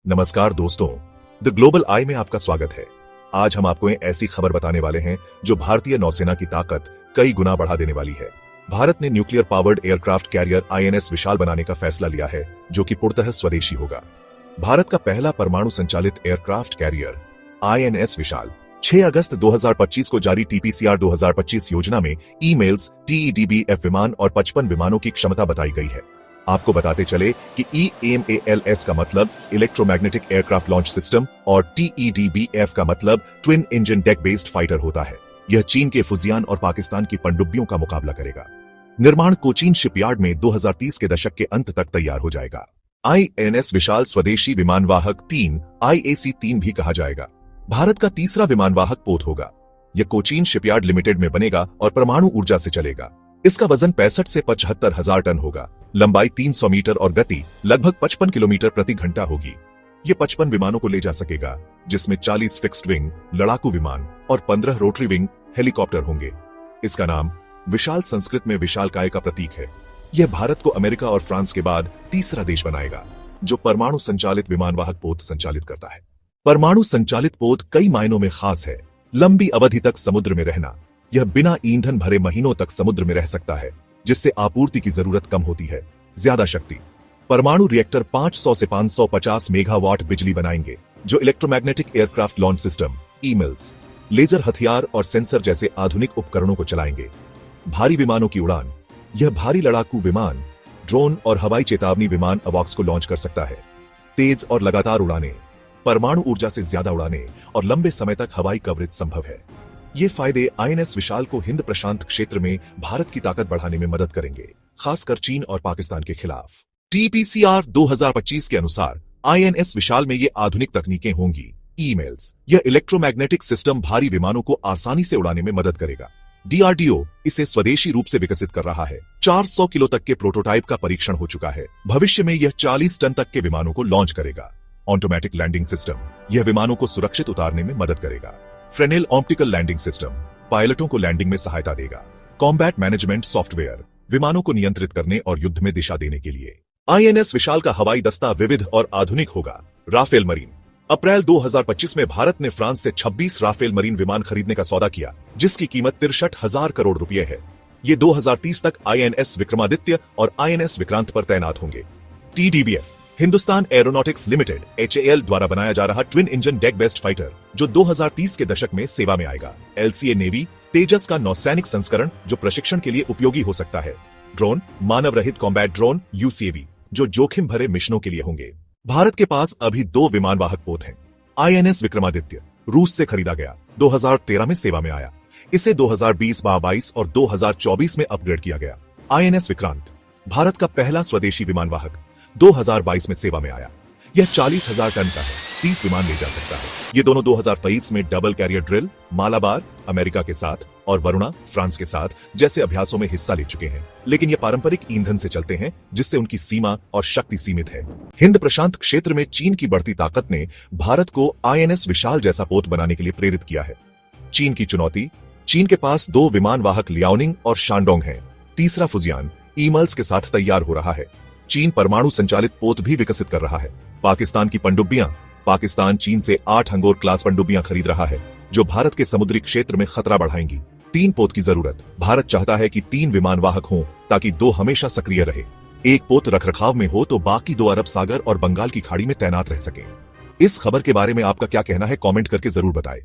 नमस्कार दोस्तों, the global आई में आपका स्वागत है। आज हम आपको एक ऐसी खबर बताने वाले हैं जो भारतीय नौसेना की ताकत कई गुना बढ़ा देने वाली है। भारत ने nuclear powered aircraft carrier INS Vishal बनाने का फैसला लिया है, जो कि पूर्णतः स्वदेशी होगा। भारत का पहला परमाणु संचालित एयरक्राफ्ट कैरियर आईएनएस विशाल 6 अगस्त 2025 को जारी टीपीसीआर 2025 योजना में ईमेल्स, टीईडीबीएफ विमान और 55 विमानों की क्षमता बताई गई है। आपको बताते चले कि EMALS का मतलब इलेक्ट्रोमैग्नेटिक एयरक्राफ्ट लॉन्च सिस्टम और TEDBF का मतलब twin engine deck based fighter होता है। यह चीन के फुजियान और पाकिस्तान की पनडुब्बियों का मुकाबला करेगा। निर्माण कोचीन शिपयार्ड में 2030 के दशक के अंत तक तैयार हो जाएगा। आईएनएस विशाल स्वदेशी विमानवाहक 3 IAC-3 भी कहा जाएगा। भारत का तीसरा विमानवाहक पोत होगा। यह कोचीन शिपयार्ड लिमिटेड में बनेगा और परमाणु ऊर्जा से चलेगा। इसका वजन 65 से 75 हजार टन होगा, लंबाई 300 मीटर और गति लगभग 55 किलोमीटर प्रति घंटा होगी। ये 55 विमानों को ले जा सकेगा, जिसमें 40 फिक्स्ड विंग लड़ाकू विमान और 15 रोटरी विंग हेलीकॉप्टर होंगे। इसका नाम विशाल संस्कृत में विशालकाय का प्रतीक है। यह भारत को अमेरिका और फ्रांस के बाद तीसरा देश बनाएगा जो परमाणु संचालित विमानवाहक पोत संचालित करता है। परमाणु संचालित पोत कई मायनों में खास है। लंबी अवधि तक समुद्र में रहना, यह बिना ईंधन भरे महीनों तक समुद्र में रह सकता है, जिससे आपूर्ति की जरूरत कम होती है। ज्यादा शक्ति, परमाणु रिएक्टर 500 से 550 मेगावाट बिजली बनाएंगे, जो electromagnetic aircraft launch system, EMALS, laser हथियार और सेंसर जैसे आधुनिक उपकरणों को चलाएंगे। भारी विमानों की उड़ान, यह भारी लड़ाकू विमान, ड्रोन और हवाई चेतावनी विमान अवॉक्स को लॉन्च कर सकता है। तेज और लगातार उड़ाने, परमाणु ऊर्जा से ज्यादा उड़ाने और लंबे समय तक हवाई कवरेज संभव है। ये फायदे आईएनएस विशाल को हिंद प्रशांत क्षेत्र में भारत की ताकत बढ़ाने में मदद करेंगे, खासकर चीन और पाकिस्तान के खिलाफ। टीपीसीआर 2025 के अनुसार आईएनएस विशाल में ये आधुनिक तकनीकें होंगी। ईमेल्स, यह इलेक्ट्रोमैग्नेटिक सिस्टम भारी विमानों को आसानी से उड़ाने में मदद करेगा। डीआरडीओ इसे स्वदेशी रूप से विकसित कर रहा है। 400 किलो तक के प्रोटोटाइप का परीक्षण हो चुका है। भविष्य में यह 40 टन तक के विमानों को लॉन्च करेगा। ऑटोमेटिक लैंडिंग सिस्टम, यह विमानों को सुरक्षित उतारने में मदद करेगा। फ्रेनेल ऑप्टिकल लैंडिंग सिस्टम, पायलटों को लैंडिंग में सहायता देगा। कॉम्बैट मैनेजमेंट सॉफ्टवेयर, विमानों को नियंत्रित करने और युद्ध में दिशा देने के लिए। आईएनएस विशाल का हवाई दस्ता विविध और आधुनिक होगा। राफेल मरीन, अप्रैल 2025 में भारत ने फ्रांस से 26 राफेल मरीन विमान खरीदने का सौदा किया, जिसकी कीमत 63,000 करोड़ रुपए है। ये 2030 तक आईएनएस विक्रमादित्य और आईएनएस विक्रांत पर तैनात होंगे। TDBF, Hindustan aeronautics limited HAL द्वारा बनाया जा रहा twin engine deck based fighter, जो 2030 के दशक में सेवा में आएगा। LCA नेवी, तेजस का नौसैनिक संस्करण जो प्रशिक्षण के लिए उपयोगी हो सकता है। ड्रोन, मानव रहित कॉम्बैट ड्रोन UCAV, जो जोखिम भरे मिशनों के लिए होंगे। भारत के पास अभी 2 विमानवाहक पोत हैं। आईएनएस विक्रमादित्य रूस से खरीदा गया, 2013 में सेवा में आया। इसे 2020-22 और 2024 में अपग्रेड किया गया। आईएनएस विक्रांत, भारत का पहला स्वदेशी विमानवाहक, 2022 में सेवा में आया। यह 40,000 टन का है, 30 विमान ले जा सकता है। ये दोनों 2023 में double carrier drill, Malabar America के साथ और वरुणा फ्रांस के साथ जैसे अभ्यासों में हिस्सा ले चुके हैं, लेकिन ये पारंपरिक ईंधन से चलते हैं, जिससे उनकी सीमा और शक्ति सीमित है। हिंद प्रशांत क्षेत्र में चीन की बढ़ती ताकत ने भारत को आईएनएस विशाल जैसा पोत बनाने के लिए प्रेरित किया है। चीन की चुनौती, चीन के पास 2 विमानवाहक लियाओनिंग और शानडोंग हैं। तीसरा फुजियान ईमेल्स के साथ तैयार हो रहा है। चीन परमाणु संचालित पोत भी विकसित कर रहा है। पाकिस्तान की पनडुब्बियां, पाकिस्तान चीन से 8 हंगोर क्लास पनडुब्बियां खरीद रहा है, जो भारत के समुद्री क्षेत्र में खतरा बढ़ाएंगी। 3 पोत की जरूरत, भारत चाहता है कि 3 विमानवाहक हों ताकि 2 हमेशा सक्रिय रहे। एक पोत रखरखाव में हो तो बाकी 2 अरब सागर और बंगाल की खाड़ी में तैनात रह सके। इस खबर के बारे में आपका क्या कहना है, कमेंट करके जरूर बताएं।